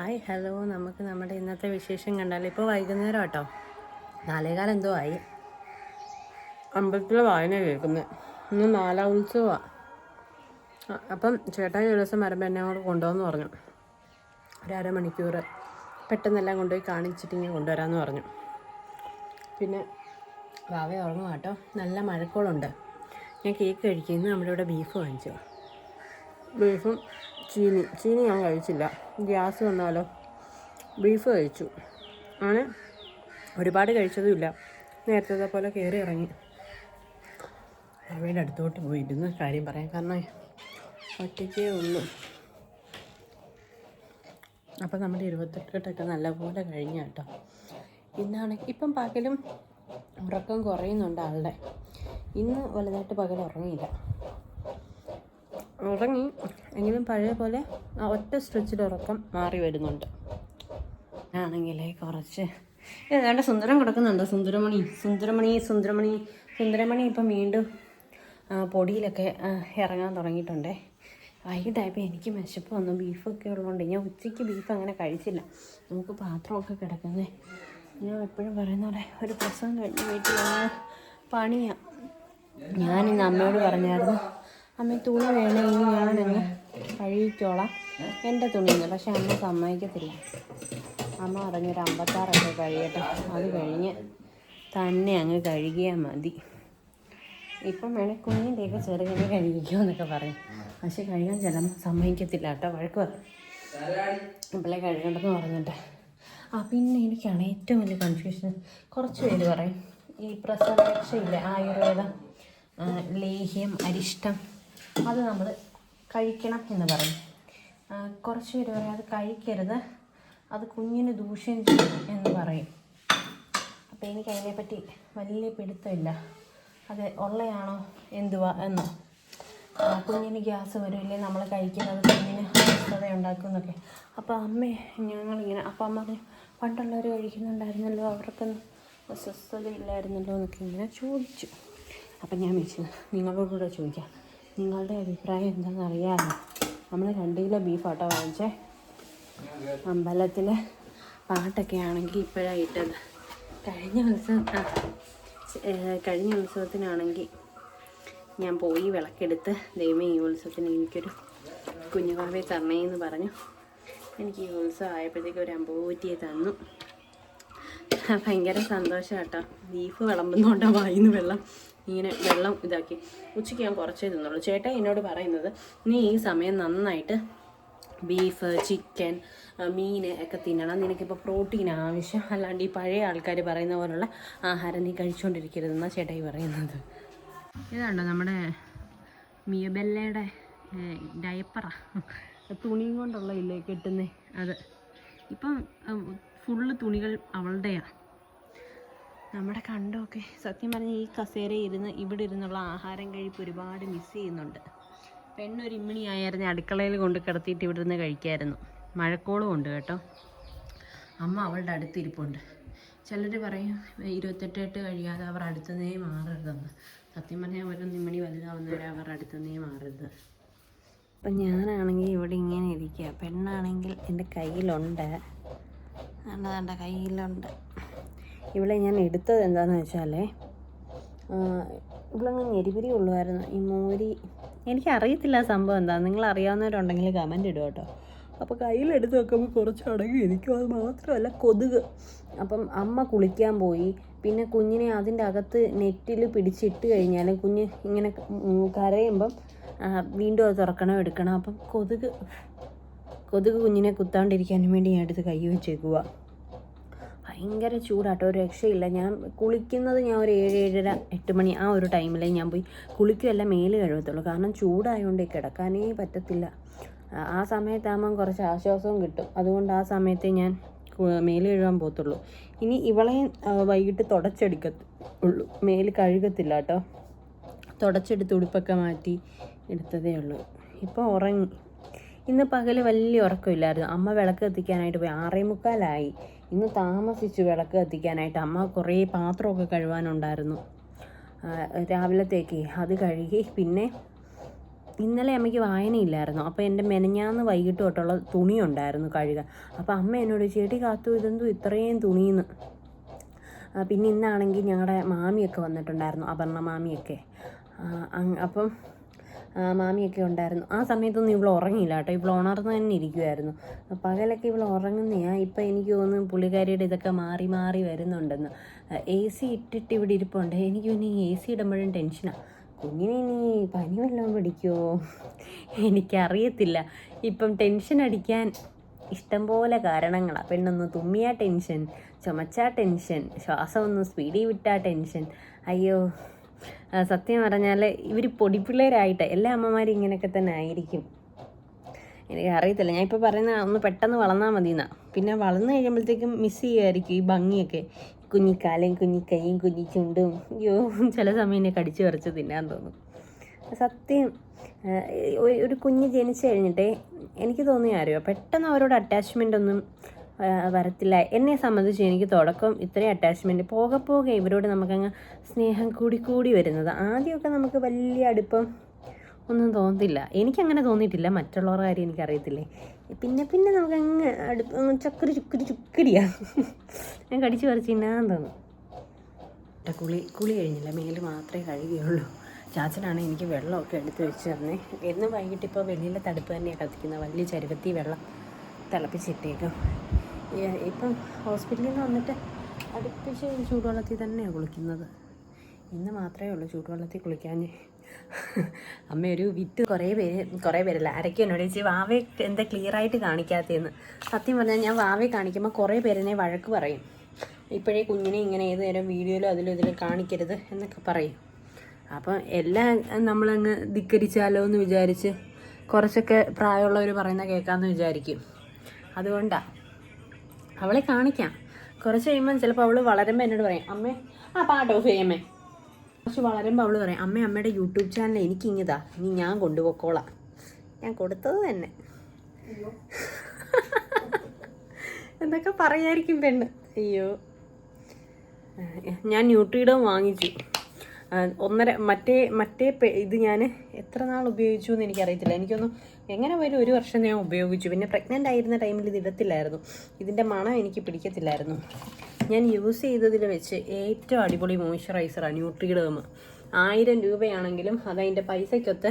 Hi hello, നമുക്ക് നമ്മുടെ ഇന്നത്തെ വിശേഷം കണ്ടാലോ. ഇപ്പോൾ വൈകുന്നേരം കേട്ടോ, 4:15 എന്തോ ആയി. അമ്പലത്തിലെ വായന കേൾക്കുന്നത്. ഇന്ന് 4ാം ഉത്സവമാണ്. അപ്പം ചേട്ടായി ഒരു ദിവസം വരുമ്പോൾ എന്നെ അങ്ങോട്ട് കൊണ്ടുപോകുമെന്ന് പറഞ്ഞു. ഒരു അരമണിക്കൂർ പെട്ടെന്നെല്ലാം കൊണ്ടുപോയി കാണിച്ചിട്ട് ഇങ്ങനെ കൊണ്ടുവരാമെന്ന് പറഞ്ഞു. പിന്നെ വാവ ഉറങ്ങുക കേട്ടോ, നല്ല മഴക്കോളുണ്ട്. ഞാൻ കേക്ക് കഴിക്കുന്നു. നമ്മുടെ ഇവിടെ ബീഫ് വാങ്ങിച്ചു. ബീഫും ചീനി ഞാൻ കഴിച്ചില്ല, ഗ്യാസ് വന്നാലോ. ബീഫ് കഴിച്ചു. അങ്ങനെ ഒരുപാട് കഴിച്ചതുമില്ല. നേരത്തെ പോലെ കയറി ഇറങ്ങി അവയുടെ അടുത്തോട്ട് പോയിരുന്ന് കാര്യം പറയാം. കാരണം ഒറ്റയ്ക്കേ ഉള്ളൂ. അപ്പം നമ്മുടെ 28 നല്ലപോലെ കഴിഞ്ഞ കേട്ടോ. ഇന്നാണെങ്കിൽ ഇപ്പം പകലും ഉറക്കം കുറയുന്നുണ്ട് ആളുടെ. ഇന്ന് വലുതായിട്ട് പകൽ ഉറങ്ങിയില്ല. ഉറങ്ങി എങ്കിലും പഴയ പോലെ ഒറ്റ സ്ട്രെച്ചിൽ ഉറക്കം മാറി വരുന്നുണ്ട്. ആണെങ്കിൽ കുറച്ച് ഏതാണ്ട് സുന്ദരം കിടക്കുന്നുണ്ട്. സുന്ദരമണി ഇപ്പം വീണ്ടും പൊടിയിലൊക്കെ ഇറങ്ങാൻ തുടങ്ങിയിട്ടുണ്ടേ. വൈകിട്ടായപ്പോൾ എനിക്ക് വിശപ്പ് വന്നു. ബീഫൊക്കെ ഉള്ളതുകൊണ്ട് ഞാൻ ഉച്ചയ്ക്ക് ബീഫ് അങ്ങനെ കഴിച്ചില്ല. നമുക്ക് പാത്രമൊക്കെ കിടക്കുന്നേ. ഞാൻ എപ്പോഴും പറയുന്ന പോലെ ഒരു പ്രസവം കഴിഞ്ഞ് വീട്ടിൽ വന്ന് പണിയാണ്. ഞാനിന്ന് അമ്മയോട് പറഞ്ഞായിരുന്നു, അമ്മ തുണി വേണേ ഇനി ഞാനങ്ങ് കഴുകിക്കോളാം എൻ്റെ തുണിന്ന്. പക്ഷെ അമ്മ സമ്മതിക്കത്തില്ല. അമ്മ പറഞ്ഞൊരു 56 കഴിയട്ടെ, അത് കഴിഞ്ഞ് തന്നെ അങ്ങ് കഴുകിയാൽ മതി. ഇപ്പം വേണേൽ കുഞ്ഞിൻ്റെയൊക്കെ ചെറുകിനെ കഴുകിക്കോ എന്നൊക്കെ പറയും. പക്ഷെ കഴുകാൻ ചിലപ്പോൾ സമ്മതിക്കത്തില്ല കേട്ടോ, വഴക്ക് പറയും. ഇപ്പോഴേ കഴുകണ്ടെന്ന് പറഞ്ഞിട്ട്. പിന്നെ എനിക്കാണ് ഏറ്റവും വലിയ കൺഫ്യൂഷൻ. കുറച്ച് പേര് പറയും ഈ പ്രസവരക്ഷയില്ലേ, ആയുർവേദം ലേഹ്യം അരിഷ്ടം അത് നമ്മൾ കഴിക്കണം എന്ന് പറയും. കുറച്ച് പേര് പറയും അത് കഴിക്കരുത്, അത് കുഞ്ഞിന് ദൂഷ്യം ചെയ്യും എന്ന് പറയും. അപ്പോൾ എനിക്ക് അതിനെപ്പറ്റി വലിയ പിടുത്തമില്ല. അത് ഉള്ളയാണോ എന്തുവാ എന്ന്. കുഞ്ഞിന് ഗ്യാസ് വരുമില്ലേ, നമ്മൾ കഴിക്കുന്നത് കുഞ്ഞിന് അസ്വസ്ഥത ഉണ്ടാക്കും എന്നൊക്കെ. അപ്പോൾ ഞങ്ങളിങ്ങനെ അപ്പം അമ്മ പറഞ്ഞു, പണ്ടുള്ളവർ കഴിക്കുന്നുണ്ടായിരുന്നല്ലോ, അവർക്കൊന്നും അസ്വസ്ഥതയില്ലായിരുന്നല്ലോ എന്നൊക്കെ ഇങ്ങനെ ചോദിച്ചു. അപ്പം ഞാൻ വിളിച്ചു നിങ്ങളോടുകൂടെ ചോദിക്കാം, നിങ്ങളുടെ അഭിപ്രായം എന്താണെന്ന് അറിയാമല്ലോ. നമ്മൾ 2 കിലോ ബീഫാട്ടോ വാങ്ങിച്ചേ. അമ്പലത്തിൽ പാട്ടൊക്കെ ആണെങ്കിൽ ഇപ്പോഴാണ് ഇട്ടത്. കഴിഞ്ഞ ഉത്സവത്തിനാണെങ്കിൽ ഞാൻ പോയി വിളക്കെടുത്ത് ദൈവമേ ഈ ഉത്സവത്തിന് എനിക്കൊരു കുഞ്ഞുവാവയെ തരണേന്ന് പറഞ്ഞു. എനിക്ക് ഈ ഉത്സവം ആയപ്പോഴത്തേക്ക് ഒരു അമ്പൂറ്റിയെ തന്നു. ഭയങ്കര സന്തോഷം കേട്ടോ. ബീഫ് വിളമ്പുന്നോണ്ടാ വായിന്ന് വെള്ളം ഇതാക്കി. ഉച്ചയ്ക്ക് ഞാൻ കുറച്ചേ തിന്നുള്ളൂ. ചേട്ടാ എന്നോട് പറയുന്നത്, നീ ഈ സമയം നന്നായിട്ട് ബീഫ് ചിക്കൻ മീൻ ഒക്കെ തിന്നണം, നിനക്കിപ്പോൾ പ്രോട്ടീൻ ആവശ്യം, അല്ലാണ്ട് ഈ പഴയ ആൾക്കാർ പറയുന്ന പോലുള്ള ആഹാരം നീ കഴിച്ചുകൊണ്ടിരിക്കരുതെന്നാണ് ചേട്ടായി പറയുന്നത്. ഇതാണ്ടോ നമ്മുടെ മിയബെല്ലയുടെ ഡയപ്പറാണ്, തുണിയും കൊണ്ടുള്ള ഇല്ലേ കെട്ടുന്നേ അത്. ഇപ്പം ഫുള്ള് തുണികൾ അവളുടെയാണ്. നമ്മുടെ കണ്ടമൊക്കെ സത്യം പറഞ്ഞ് ഈ കസേരയിൽ ഇരുന്ന് ഇവിടെ ഇരുന്നുള്ള ആഹാരം കഴിപ്പ് ഒരുപാട് മിസ് ചെയ്യുന്നുണ്ട്. പെണ്ണൊരു ഇമ്മിണി ആയിരുന്നു, അടുക്കളയിൽ കൊണ്ട് കിടത്തിയിട്ട് ഇവിടെ നിന്ന് കഴിക്കായിരുന്നു. മഴക്കോളും ഉണ്ട് കേട്ടോ. അമ്മ അവളുടെ അടുത്തിരിപ്പുണ്ട്. ചിലർ പറയും 28 കഴിയാതെ അവർ അടുത്തുനിന്നേ മാറരുതെന്ന്. സത്യം പറഞ്ഞാൽ ഒരു നിമ്മിണി വലുതാവുന്നവരെ അവർ അടുത്തുനിന്നേ മാറരുത്. അപ്പം ഞാനാണെങ്കിൽ ഇവിടെ ഇങ്ങനെ ഇരിക്കുക, പെണ്ണാണെങ്കിൽ എൻ്റെ കയ്യിലുണ്ട്. എൻ്റെ കയ്യിലുണ്ട്. ഇവിടെ ഞാൻ എടുത്തത് എന്താണെന്ന് വെച്ചാൽ ഇവളങ്ങ് ഞെരിപിരി ഉള്ളുമായിരുന്നു. ഈ മോരി എനിക്കറിയത്തില്ല സംഭവം എന്താ. നിങ്ങൾ അറിയാവുന്നവരുണ്ടെങ്കിൽ കമൻ്റ് ഇടുക കേട്ടോ. അപ്പോൾ കയ്യിലെടുത്ത് വെക്കുമ്പോൾ കുറച്ച് അടങ്ങി ഇരിക്കും. അത് മാത്രമല്ല കൊതുക്. അപ്പം അമ്മ കുളിക്കാൻ പോയി. പിന്നെ കുഞ്ഞിനെ അതിൻ്റെ അകത്ത് നെറ്റിൽ പിടിച്ചിട്ട് കഴിഞ്ഞാൽ കുഞ്ഞ് ഇങ്ങനെ കരയുമ്പം വീണ്ടും അത് തുറക്കണം എടുക്കണം. അപ്പം കൊതുക് കുഞ്ഞിനെ കുത്താണ്ടിരിക്കാനും വേണ്ടി ഞാൻ എടുത്ത് കൈ വെച്ചേക്കുക. ഭയങ്കര ചൂടാട്ടോ, ഒരു രക്ഷയില്ല. ഞാൻ കുളിക്കുന്നത് ഒരു 7, 7:30, 8 മണി ആ ഒരു ടൈമിലേ ഞാൻ പോയി കുളിക്കുകയല്ല, മേല് കഴുകത്തുള്ളൂ. കാരണം ചൂടായതുകൊണ്ട് കിടക്കാനേ പറ്റത്തില്ല. ആ സമയത്താകുമ്പം കുറച്ച് ആശ്വാസവും കിട്ടും. അതുകൊണ്ട് ആ സമയത്തേ ഞാൻ മേല് കഴുകാൻ പോകത്തുള്ളൂ. ഇനി ഇവളെ വൈകിട്ട് തുടച്ചെടുക്കത്തുള്ളൂ, മേല് കഴുകത്തില്ല കേട്ടോ. തുടച്ചെടുത്ത് ഉടുപ്പൊക്കെ മാറ്റി എടുത്തതേ ഉള്ളൂ. ഇപ്പോൾ ഉറങ്ങി. ഇന്ന് പകൽ വലിയ ഉറക്കമില്ലായിരുന്നു. അമ്മ വിളക്ക് കത്തിക്കാനായിട്ട് പോയി. 6:45 ഇന്ന് താമസിച്ചു വിളക്ക് കത്തിക്കാനായിട്ട്. അമ്മ കുറേ പാത്രമൊക്കെ കഴുകാനുണ്ടായിരുന്നു രാവിലത്തേക്ക്. അത് കഴുകി പിന്നെ ഇന്നലെ അമ്മയ്ക്ക് വായനയില്ലായിരുന്നു. അപ്പോൾ എൻ്റെ മെനഞ്ഞാന്ന് വൈകിട്ട് തൊട്ടുള്ള തുണി ഉണ്ടായിരുന്നു കഴുകാൻ. അപ്പോൾ അമ്മ എന്നോട് ചേട്ടി കാത്തു ഇതെന്തോ ഇത്രയും തുണിയെന്ന്. പിന്നെ ഇന്നാണെങ്കിൽ ഞങ്ങളുടെ മാമിയൊക്കെ വന്നിട്ടുണ്ടായിരുന്നു, അപർണ മാമിയൊക്കെ. അപ്പം മാമിയൊക്കെ ഉണ്ടായിരുന്നു. ആ സമയത്തൊന്നും ഇവൾ ഉറങ്ങിയില്ല കേട്ടോ. ഇവൾ ഉണർന്ന് തന്നെ ഇരിക്കുമായിരുന്നു. പകലൊക്കെ ഇവൾ ഉറങ്ങുന്നതാ. ഇപ്പം എനിക്ക് തോന്നുന്നു പുള്ളിക്കാരിയുടെ ഇതൊക്കെ മാറി മാറി വരുന്നുണ്ടെന്ന്. AC ഇട്ടിട്ട് ഇവിടെ ഇരിപ്പുണ്ട്. എനിക്ക് പിന്നെ ഈ AC ഇടുമ്പോഴും ടെൻഷനാണ്. കുഞ്ഞിനെ ഇനി പനി വല്ലതും പിടിക്കുമോ എനിക്കറിയത്തില്ല. ഇപ്പം ടെൻഷൻ അടിക്കാൻ ഇഷ്ടംപോലെ കാരണങ്ങളാണ്. പെണ്ണൊന്ന് തുമ്മിയാ ടെൻഷൻ, ചുമച്ചാ ടെൻഷൻ, ശ്വാസം ഒന്ന് സ്പീഡിൽ വിട്ടാ ടെൻഷൻ. അയ്യോ, സത്യം പറഞ്ഞാൽ ഇവർ പൊടിപ്പിള്ളേരായിട്ട് എല്ലാ അമ്മമാരും ഇങ്ങനെയൊക്കെ തന്നെ ആയിരിക്കും. എനിക്ക് അറിയത്തില്ല. ഞാൻ ഇപ്പോൾ പറയുന്ന ഒന്ന് പെട്ടെന്ന് വളർന്നാൽ മതി എന്നാ. പിന്നെ വളർന്നു കഴിയുമ്പോഴത്തേക്കും മിസ് ചെയ്യുമായിരിക്കും ഈ ഭംഗിയൊക്കെ. കുഞ്ഞിക്കാലയും കുഞ്ഞിക്കൈയും കുഞ്ഞിച്ചുണ്ടും. അയ്യോ, ചില സമയം എന്നെ കടിച്ചു പറിച്ച് തിന്നാൻ തോന്നും. സത്യം. ഒരു കുഞ്ഞ് ജനിച്ചു കഴിഞ്ഞിട്ടേ എനിക്ക് തോന്നിയ അറിയോ, പെട്ടെന്ന് അവരോട് അറ്റാച്ച്മെൻ്റ് ഒന്നും വരത്തില്ല. എന്നെ സംബന്ധിച്ച് എനിക്ക് തുടക്കം ഇത്രയും അറ്റാച്ച്മെൻറ്റ് പോകെ പോകെ ഇവരോട് നമുക്കങ്ങ് സ്നേഹം കൂടി വരുന്നത്. ആദ്യമൊക്കെ നമുക്ക് വലിയ അടുപ്പം ഒന്നും തോന്നത്തില്ല. എനിക്കങ്ങനെ തോന്നിയിട്ടില്ല. മറ്റുള്ളവരുടെ കാര്യം എനിക്കറിയത്തില്ലേ. പിന്നെ പിന്നെ നമുക്കങ്ങ് ചുക്കരിയാ ഞാൻ കടിച്ചു പറിച്ച് തിന്നാൻ തോന്നും. കുളി കഴിഞ്ഞില്ല, മേല് മാത്രമേ കഴുകിയുള്ളൂ. ചാച്ചനാണ് എനിക്ക് വെള്ളമൊക്കെ എടുത്ത് വെച്ച് തന്നേ. എന്നും വൈകിട്ട് ഇപ്പോൾ വെളിയിലെ തടുപ്പ് തന്നെയാണ് കത്തിക്കുന്നത്. വലിയ ചരുവത്തി വെള്ളം തിളപ്പിച്ചിട്ടേക്കും. ഇപ്പം ഹോസ്പിറ്റലിൽ നിന്ന് വന്നിട്ട് അടുപ്പിച്ച് ചൂടുവെള്ളത്തിൽ തന്നെയാണ് കുളിക്കുന്നത്. ഇന്ന് മാത്രമേ ഉള്ളൂ ചൂടുവെള്ളത്തിൽ കുളിക്കാൻ. അമ്മ ഒരു വിറ്റ് കുറേ പേരല്ല ആരൊക്കെ എന്നോട് ചോദിച്ചു വാവയെ എന്താ ക്ലിയറായിട്ട് കാണിക്കാത്തതെന്ന്. സത്യം പറഞ്ഞാൽ ഞാൻ വാവയെ കാണിക്കുമ്പോൾ കുറേ പേരെന്നെ വഴക്ക് പറയും. ഇപ്പോഴേ കുഞ്ഞിനെ ഇങ്ങനെ ഏത് നേരം വീഡിയോയിലോ അതിലും ഇതിലും കാണിക്കരുത് എന്നൊക്കെ പറയും. അപ്പം എല്ലാം നമ്മളങ്ങ് ധിക്കരിച്ചാലോ എന്ന് വിചാരിച്ച് കുറച്ചൊക്കെ പ്രായമുള്ളവർ പറയുന്ന കേൾക്കാമെന്ന് വിചാരിക്കും. അതുകൊണ്ടാണ് അവളെ കാണിക്കാം. കുറച്ച് കഴിയുമ്പം ചിലപ്പോൾ അവൾ വളരുമ്പോൾ എന്നോട് പറയും അമ്മേ പാട്ട് ഓഫ് ചെയ്യമ്മേ. കുറച്ച് വളരുമ്പോൾ അവൾ പറയും അമ്മയുടെ യൂട്യൂബ് ചാനൽ എനിക്കിങ്ങിതാ, ഇനി ഞാൻ കൊണ്ടുപോക്കോളാം. ഞാൻ കൊടുത്തത് തന്നെ എന്നൊക്കെ പറയായിരിക്കും പെണ്ണ്. അയ്യോ, ഞാൻ ന്യൂട്രിഡോ വാങ്ങിച്ചു. മറ്റേ ഇത് ഞാൻ എത്ര നാൾ ഉപയോഗിച്ചു എന്ന് എനിക്കറിയത്തില്ല. എനിക്കൊന്നും എങ്ങനെ പോയാലും 1 വർഷം ഞാൻ ഉപയോഗിച്ചു. പിന്നെ പ്രഗ്നൻ്റ് ആയിരുന്ന ടൈമിൽ ഇത് ഇടത്തില്ലായിരുന്നു. ഇതിൻ്റെ മണം എനിക്ക് പിടിക്കത്തില്ലായിരുന്നു. ഞാൻ യൂസ് ചെയ്തതിൽ വെച്ച് ഏറ്റവും അടിപൊളി മോയ്സ്ചറൈസറാണ് ന്യൂട്രിഡേം. 1000 രൂപയാണെങ്കിലും അതതിൻ്റെ പൈസയ്ക്കൊത്ത്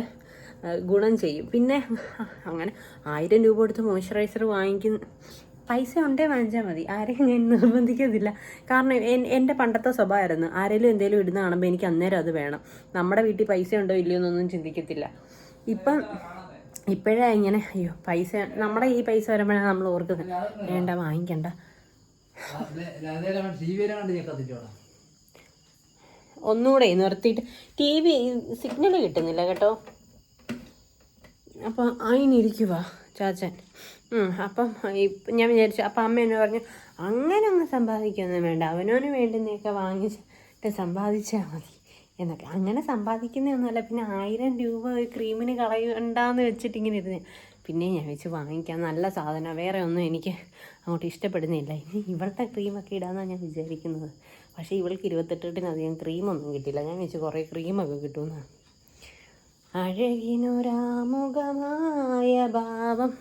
ഗുണം ചെയ്യും. പിന്നെ അങ്ങനെ 1000 രൂപ കൊടുത്ത് മോയ്സ്ചറൈസർ വാങ്ങിക്കുന്ന പൈസ ഉണ്ടേ വാങ്ങിച്ചാൽ മതി. ആരെയും ഞാൻ നിർബന്ധിക്കത്തില്ല. കാരണം എൻ്റെ പണ്ടത്തെ സ്വഭാവമായിരുന്നു, ആരെങ്കിലും എന്തെങ്കിലും ഇടുന്ന കാണുമ്പോൾ എനിക്ക് അന്നേരം അത് വേണം. നമ്മുടെ വീട്ടിൽ പൈസ ഉണ്ടോ ഇല്ലയോ എന്നൊന്നും ചിന്തിക്കത്തില്ല. ഇപ്പോഴേ ഇങ്ങനെ അയ്യോ പൈസ നമ്മുടെ ഈ പൈസ വരുമ്പോഴാണ് നമ്മൾ ഓർക്കുന്നത് വേണ്ട വാങ്ങിക്കണ്ട. ഒന്നുകൂടെ നിർത്തിയിട്ട് TV സിഗ്നൽ കിട്ടുന്നില്ല കേട്ടോ. അപ്പം അതിനിരിക്കുക ചാച്ചൻ. അപ്പം ഞാൻ വിചാരിച്ചു. അപ്പം അമ്മ എന്നെ പറഞ്ഞു അങ്ങനെ ഒന്നും സമ്പാദിക്കൊന്നും വേണ്ട, അവനവന് വേണ്ടുന്നതൊക്കെ വാങ്ങിച്ചിട്ട് സമ്പാദിച്ചാൽ മതി എന്നൊക്കെ. അങ്ങനെ സമ്പാദിക്കുന്നതൊന്നുമല്ല. പിന്നെ 1000 രൂപ ഒരു ക്രീമിന് കളയണ്ടെന്ന് വെച്ചിട്ട് ഇങ്ങനെ ഇരുന്ന് പിന്നെ ഞാൻ വെച്ച് വാങ്ങിക്കാം. നല്ല സാധനമാണ്, വേറെ ഒന്നും എനിക്ക് അങ്ങോട്ട് ഇഷ്ടപ്പെടുന്നില്ല. ഇനി ഇവളുടെ ക്രീമൊക്കെ ഇടാമെന്നാണ് ഞാൻ വിചാരിക്കുന്നത്. പക്ഷേ ഇവൾക്ക് 28-നധികം ക്രീമൊന്നും കിട്ടില്ല. ഞാൻ വെച്ച് കുറേ ക്രീമൊക്കെ കിട്ടുമെന്നാണ്. അഴകിനൊരാമുഖമായ ഭാവം.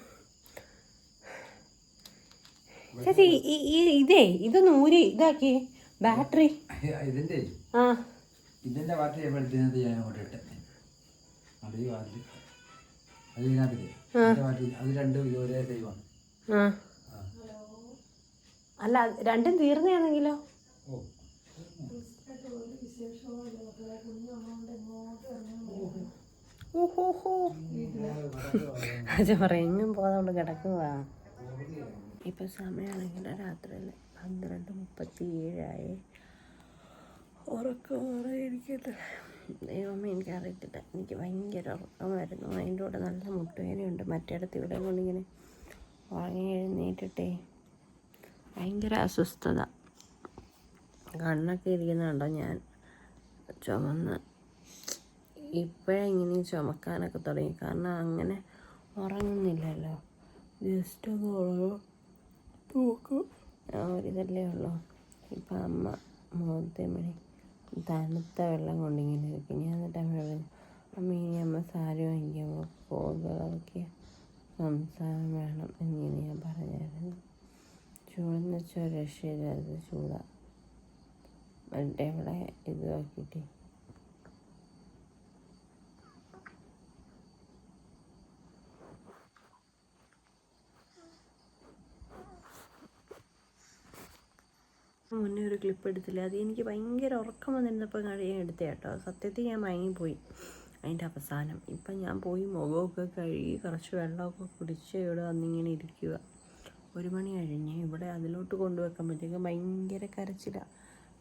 ചേച്ചി ഇതൊന്ന് ഊരി ഇതാക്കി ബാറ്ററി ഇതിന്റെ ബാറ്ററി അല്ല രണ്ടും തീർന്നയാണെങ്കിലോ? അച്ഛൻ പറയും എങ്ങും പോകാതെ കിടക്കുക. ഇപ്പം സമയമാണെങ്കിൽ രാത്രിയിൽ 12:37 ഉറക്കം ഇരിക്കട്ടെ. ദൈവമേ എനിക്കറിയത്തില്ല, എനിക്ക് ഭയങ്കര ഉറക്കം വരുന്നു. അതിൻ്റെ കൂടെ നല്ല മുട്ടുവേദനയുണ്ട്. മറ്റേടത്ത് ഇവിടെ കൊണ്ടിങ്ങനെ ഉറങ്ങി എഴുന്നേറ്റിട്ടേ ഭയങ്കര അസ്വസ്ഥത. കണ്ണൊക്കെ ഇരിക്കുന്നുണ്ടോ ഞാൻ ചുമന്ന്. ഇപ്പോഴിങ്ങനെ ചുമക്കാനൊക്കെ തുടങ്ങി. കാരണം അങ്ങനെ ഉറങ്ങുന്നില്ലല്ലോ. ജസ്റ്റ് ഒന്ന് തൂക്കും ഒരിതല്ലേ ഉള്ളൂ. ഇപ്പം അമ്മ മുഖത്തെ മണി തണുത്ത വെള്ളം കൊണ്ടിങ്ങനെ ഇരിക്കും. ഞാൻ എന്നിട്ട് അമ്മ അമ്മീനി അമ്മ സാരി വാങ്ങിക്കുമ്പോൾ പോകുകളൊക്കെ സംസാരം വേണം എന്നിങ്ങനെ ഞാൻ പറഞ്ഞായിരുന്നു. ചൂടെന്ന് വെച്ചാൽ രക്ഷയില്ലാതെ ചൂടാണ്. മറ്റേ ഇവിടെ ഇത് നോക്കിയിട്ട് മുന്നേ ഒരു ക്ലിപ്പ് എടുത്തില്ല, അത് എനിക്ക് ഭയങ്കര ഉറക്കം വന്നിരുന്നപ്പോൾ ഞാൻ എടുത്ത കേട്ടോ. സത്യത്തിൽ ഞാൻ മയങ്ങിപ്പോയി അതിൻ്റെ അവസാനം. ഇപ്പം ഞാൻ പോയി മുഖമൊക്കെ കഴുകി കുറച്ച് വെള്ളമൊക്കെ കുടിച്ച് ഇവിടെ വന്നിങ്ങനെ ഇരിക്കുക. 1 മണി കഴിഞ്ഞ്. ഇവിടെ അതിലോട്ട് കൊണ്ടുവെക്കുമ്പോഴത്തേക്കും ഭയങ്കര കരച്ചിലാണ്.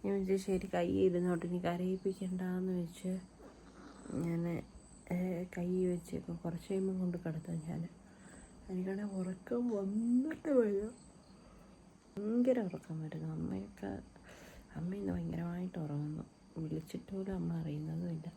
ഞാൻ വെച്ചാൽ ശരി കൈ ഇരുന്നോട്ട്, ഇനി കരയിപ്പിക്കണ്ടെന്ന് വെച്ച് ഞാൻ കൈ വെച്ചേക്കും. കുറച്ച് കഴിയുമ്പോൾ കൊണ്ട് കിടത്താം ഞാൻ. എനിക്കാണെങ്കിൽ ഉറക്കം വന്നിട്ട് വരും, ഭയങ്കര ഉറക്കം വരുന്നു. അമ്മ ഇന്ന് ഭയങ്കരമായിട്ട് ഉറങ്ങുന്നു. വിളിച്ചിട്ട് പോലും അമ്മ അറിയുന്നതുമില്ല.